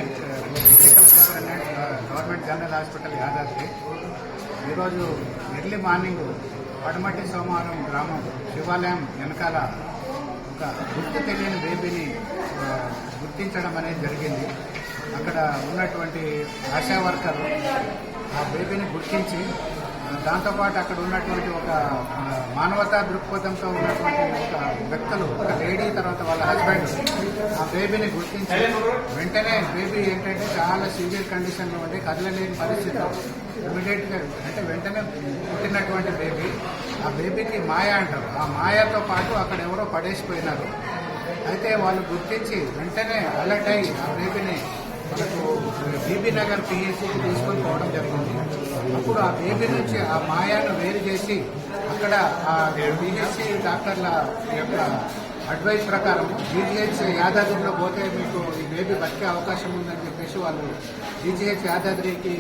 Medical superintendent government general hospital Yadadri. ఈరోజు early morning పడమటి సోమవారం గ్రామం శివాలయం వెనకాల ఒక గుర్తు తెలియని బేబీని గుర్తించడం అనేది జరిగింది. అక్కడ ఉన్నటువంటి ఆశా వర్కర్ ఆ బేబీని గుర్తించి దాంతోపాటు అక్కడ ఉన్నటువంటి ఒక మానవతా దృక్పథంతో ఉన్నటువంటి ఒక వ్యక్తులు, ఒక లేడీ, తర్వాత వాళ్ళ హస్బెండ్ ఆ బేబీని గుర్తించి వెంటనే బేబీ ఏంటంటే చాలా సీరియస్ కండిషన్లో ఉండి కదలలేని పరిస్థితిలో ఇమీడియట్గా అంటే వెంటనే పుట్టినటువంటి బేబీ. ఆ బేబీకి మాయ అంటారు. ఆ మాయతో పాటు అక్కడ ఎవరో పడేసిపోయినారు. అయితే వాళ్ళు గుర్తించి వెంటనే అలర్ట్ అయ్యి ఆ బేబీని మనకు బీబీ నగర్ పిహెచ్సికి తీసుకొని పోవడం జరిగింది. అప్పుడు ఆ బేబీ నుంచి ఆ మాయాను వేరు చేసి అక్కడ ఆ పిహెచ్సి డాక్టర్ల యొక్క అడ్వైస్ ప్రకారం జీజీహెచ్ యాదాద్రిలో పోతే మీకు ఈ బేబీ బతికే అవకాశం ఉందని చెప్పేసి వాళ్ళు జీజీహెచ్ యాదాద్రికి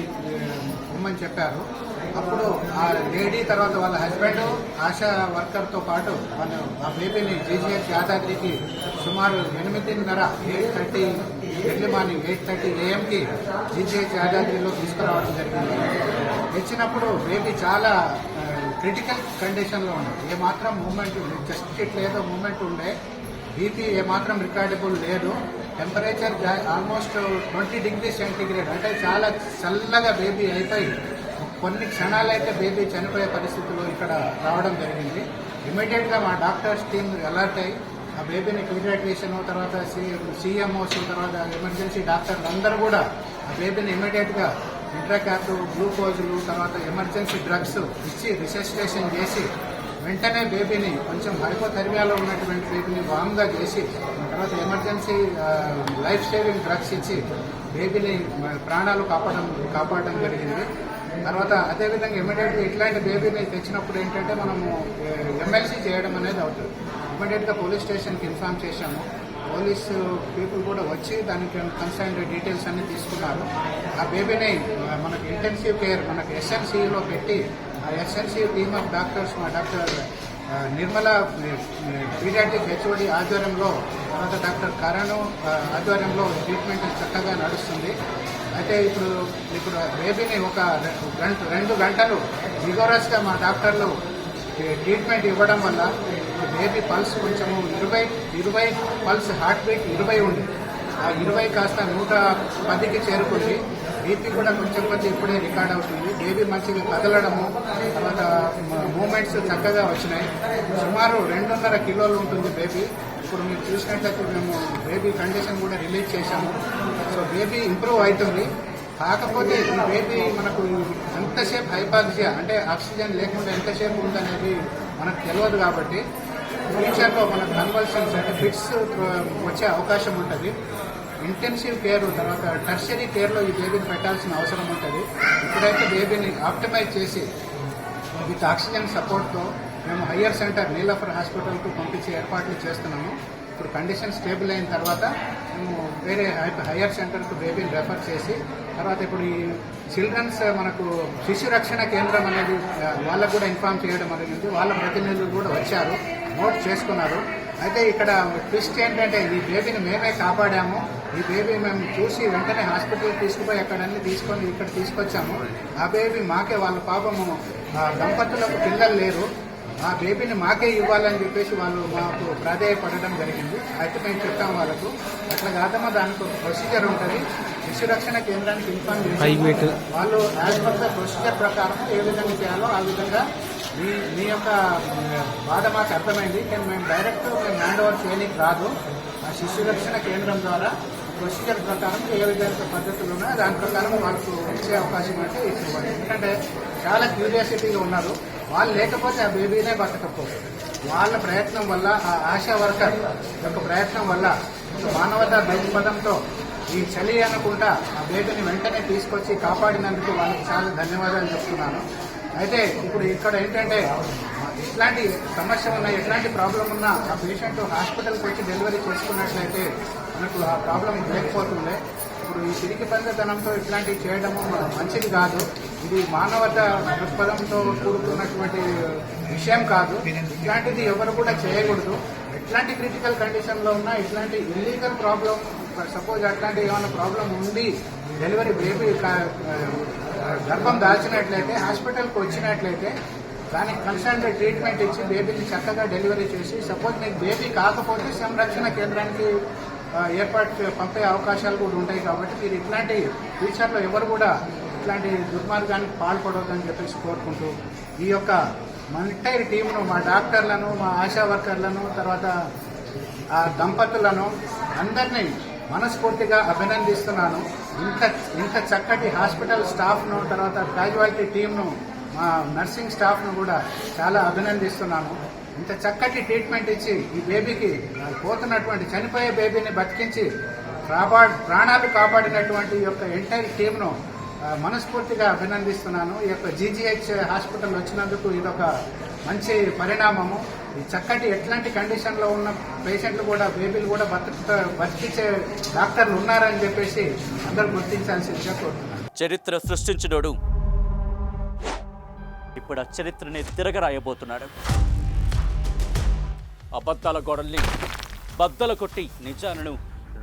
ఇమ్మని చెప్పారు. అప్పుడు ఆ లేడీ తర్వాత వాళ్ళ హస్బెండ్ ఆశా వర్కర్తో పాటు వాళ్ళు ఆ బేబీని జీజీహెచ్ యాదాద్రికి సుమారు 8:30 ఎర్లీ మార్నింగ్ 8:30 AM జీజీహెచ్ యాదాద్రిలో తీసుకురావడం జరిగింది. తెచ్చినప్పుడు బేబీ చాలా క్రిటికల్ కండిషన్లో ఉంది. ఏమాత్రం మూమెంట్ జస్ట్ ఇట్లేదో మూమెంట్ ఉండే, బీపీ ఏమాత్రం రికార్డబుల్ లేదు. టెంపరేచర్ ఆల్మోస్ట్ 20 degrees సెంటీగ్రేడ్, అంటే చాలా చల్లగా బేబీ అయిపోయి కొన్ని క్షణాలైతే బేబీ చనిపోయే పరిస్థితుల్లో ఇక్కడ రావడం జరిగింది. ఇమీడియట్గా మా డాక్టర్స్ టీమ్ అలర్ట్ అయ్యి ఆ బేబీని పీడియాట్రిషియన్, తర్వాత సిఎంఓస్, తర్వాత ఎమర్జెన్సీ డాక్టర్లు అందరూ కూడా ఆ బేబీని ఇమీడియట్గా ఇంట్రాకాప్, గ్లూకోజులు, తర్వాత ఎమర్జెన్సీ డ్రగ్స్ ఇచ్చి రిసెసిటేషన్ చేసి వెంటనే బేబీని కొంచెం హైపోథెర్మియాలో ఉన్నటువంటి బేబీని వామ్గా చేసి తర్వాత ఎమర్జెన్సీ లైఫ్ సేవింగ్ డ్రగ్స్ ఇచ్చి బేబీని ప్రాణాలు కాపాడడం జరిగింది. తర్వాత అదేవిధంగా ఇమీడియట్గా ఇట్లాంటి బేబీని తెచ్చినప్పుడు ఏంటంటే మనము ఎమ్మెల్సీ చేయడం అనేది అవుతుంది. ఇమీడియట్గా పోలీస్ స్టేషన్కి ఇన్ఫార్మ్ చేశాము. పోలీసు పీపుల్ కూడా వచ్చి దానికి కన్సర్న్ డీటెయిల్స్ అన్ని తీసుకున్నారు. ఆ బేబీని మనకు ఇంటెన్సివ్ కేర్ మనకు ఎస్ఎన్సీలో పెట్టి ఆ ఎస్ఎన్సీ టీమ్ ఆఫ్ డాక్టర్స్, మా డాక్టర్ నిర్మల పీడియాట్రిక్ హెచ్ఓడి ఆధ్వర్యంలో, తర్వాత డాక్టర్ కరణ్ ఆధ్వర్యంలో ట్రీట్మెంట్ చక్కగా నడుస్తుంది. అయితే ఇప్పుడు బేబీని ఒక 2 గంటలు రిగోరస్గా మా డాక్టర్లు ట్రీట్మెంట్ ఇవ్వడం వల్ల బేబీ పల్స్ కొంచెము 20 పల్స్, హార్ట్ బీట్ 20 ఉంది. ఆ 20 కాస్త 110కి చేరుకుంది. బీపీ కూడా కొంచెం ఇప్పుడే రికార్డ్ అవుతుంది. బేబీ మంచిగా కదలడము, తర్వాత మూమెంట్స్ చక్కగా వచ్చినాయి. సుమారు 2.5 కిలోలు ఉంటుంది బేబీ. ఇప్పుడు మీరు చూసినట్లయితే మేము బేబీ కండిషన్ కూడా రిలీజ్ చేశాము. సో బేబీ ఇంప్రూవ్ అవుతుంది. కాకపోతే ఈ బేబీ మనకు ఎంతసేపు హైపాక్సియా అంటే ఆక్సిజన్ లేకుండా ఎంతసేపు ఉందనేది మనకు తెలియదు. కాబట్టి ఫ్యూచర్లో మనకు కన్వల్షన్స్ అంటే ఫిట్స్ వచ్చే అవకాశం ఉంటుంది. ఇంటెన్సివ్ కేర్, తర్వాత టర్షరీ కేర్లో ఈ బేబీని పెట్టాల్సిన అవసరం ఉంటుంది. ఇప్పుడైతే బేబీని ఆప్టిమైజ్ చేసి విత్ ఆక్సిజన్ సపోర్ట్తో మేము హయ్యర్ సెంటర్ నీలఫర్ హాస్పిటల్కు పంపించే ఏర్పాట్లు చేస్తున్నాము. ఇప్పుడు కండిషన్ స్టేబుల్ అయిన తర్వాత మేము వేరే హయ్యర్ సెంటర్కు బేబీని రెఫర్ చేసి, తర్వాత ఇప్పుడు ఈ చిల్డ్రన్స్ మనకు శిశు రక్షణ కేంద్రం అనేది వాళ్ళకు కూడా ఇన్ఫార్మ్ చేయడం జరిగింది. వాళ్ళ ప్రతినిధులు కూడా వచ్చారు, నోట్ చేసుకున్నారు. అయితే ఇక్కడ ట్విస్ట్ ఏంటంటే ఈ బేబీని మేమే కాపాడాము. ఈ బేబీ మేము చూసి వెంటనే హాస్పిటల్కి తీసుకుపోయి అక్కడన్నీ తీసుకొని ఇక్కడ తీసుకొచ్చాము. ఆ బేబీ మాకే, వాళ్ళ పాపము దంపతులకు పిల్లలు లేరు, ఆ బేబీని మాకే ఇవ్వాలని చెప్పేసి వాళ్ళు మాకు ప్రాధేయపడడం జరిగింది. అయితే మేము చెప్పాం వాళ్ళకు, అట్లా కాదమ్మా దానికి ఒక ప్రొసీజర్ ఉంటుంది, శిశు రక్షణ కేంద్రానికి ఇన్ఫార్మ్ చేసి వాళ్ళు యాజ్ పర్ ద ప్రొసీజర్ ప్రకారం ఏ విధంగా చేయాలో ఆ విధంగా మీ యొక్క బాధ మాకు అర్థమైంది. కానీ మేము హ్యాండ్ ఓవర్ చేయడానికి రాదు. ఆ శిశు రక్షణ కేంద్రం ద్వారా ప్రొసీజర్ ప్రకారం ఏ విధంగా పద్ధతులు ఉన్నాయో దాని ప్రకారం వాళ్ళకు ఇచ్చే అవకాశం అంటే ఇచ్చేవాళ్ళు. ఎందుకంటే చాలా క్యూరియాసిటీగా ఉన్నారు. వాళ్ళు లేకపోతే ఆ బేబీనే బతకపోతుంది. వాళ్ళ ప్రయత్నం వల్ల, ఆ ఆశా వర్కర్ యొక్క ప్రయత్నం వల్ల, మానవతా దృక్పథంతో ఈ చలి అనుకుంటా ఆ బేబీని వెంటనే తీసుకొచ్చి కాపాడినందుకు వాళ్ళకి చాలా ధన్యవాదాలు చెప్తున్నాను. అయితే ఇప్పుడు ఇక్కడ ఏంటంటే ఎట్లాంటి సమస్య ఉన్నా, ఎట్లాంటి ప్రాబ్లం ఉన్నా ఆ పేషెంట్ హాస్పిటల్కి వచ్చి డెలివరీ చేసుకున్నట్లయితే మనకు ఆ ప్రాబ్లం లేకపోతుండే. ఇప్పుడు ఈ తిరిగి బంధతనంతో ఇట్లాంటివి చేయడము మంచిది కాదు. ఇది మానవత దృక్పథంతో కూడుకున్నటువంటి విషయం కాదు. ఇట్లాంటిది ఎవరు కూడా చేయకూడదు. ఎట్లాంటి క్రిటికల్ కండిషన్లో ఉన్నా, ఇట్లాంటి ఇల్లీగల్ ప్రాబ్లం సపోజ్ అట్లాంటి ఏమైనా ప్రాబ్లం ఉండి డెలివరీ బేబీ గర్భం దాల్చినట్లయితే హాస్పిటల్కి వచ్చినట్లయితే దానికి కన్సల్ట్ ట్రీట్మెంట్ ఇచ్చి బేబీని చక్కగా డెలివరీ చేసి సపోజ్ మీకు బేబీ కాకపోతే సంరక్షణ కేంద్రానికి ఏర్పాటు పంపే అవకాశాలు కూడా ఉంటాయి. కాబట్టి మీరు ఇట్లాంటి ఫ్యూచర్లో ఎవరు కూడా ఇట్లాంటి దుర్మార్గానికి పాల్పడవద్దని చెప్పేసి కోరుకుంటూ ఈ యొక్క మన ఎంటైర్ టీంను, మా డాక్టర్లను, మా ఆశా వర్కర్లను, తర్వాత ఆ దంపతులను అందరినీ మనస్ఫూర్తిగా అభినందిస్తున్నాను. ఇంత చక్కటి హాస్పిటల్ స్టాఫ్ను, తర్వాత క్యాజువాలిటీ టీంను, మా నర్సింగ్ స్టాఫ్ను కూడా చాలా అభినందిస్తున్నాను. ఇంత చక్కటి ట్రీట్మెంట్ ఇచ్చి ఈ బేబీకి పోతున్నటువంటి చనిపోయే బేబీని బతికించి ప్రాణాలు కాపాడినటువంటి ఈ యొక్క ఎంటైర్ టీంను మనస్ఫూర్తిగా అభినందిస్తున్నాను. ఈ యొక్క జీజీహెచ్ హాస్పిటల్ వచ్చినందుకు ఇదొక మంచి పరిణామము. ఈ చక్కటి ఎట్లాంటి కండిషన్లో ఉన్న పేషెంట్లు కూడా, బేబీలు కూడా బతికించే డాక్టర్లు ఉన్నారని చెప్పేసి అందరూ గుర్తించాల్సిందిగా కోరుతున్నాను. చరిత్ర సృష్టించినోడు ఇప్పుడు ఆ చరిత్రని తిరగరాయబోతున్నాడు. అబద్ధాల గోడల్ని బద్దలు కొట్టి నిజాలను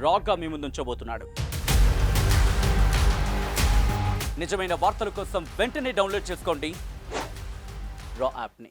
రాగా మీ ముందుంచబోతున్నాడు. నిజమైన వార్తల కోసం వెంటనే డౌన్లోడ్ చేసుకోండి రా యాప్ని.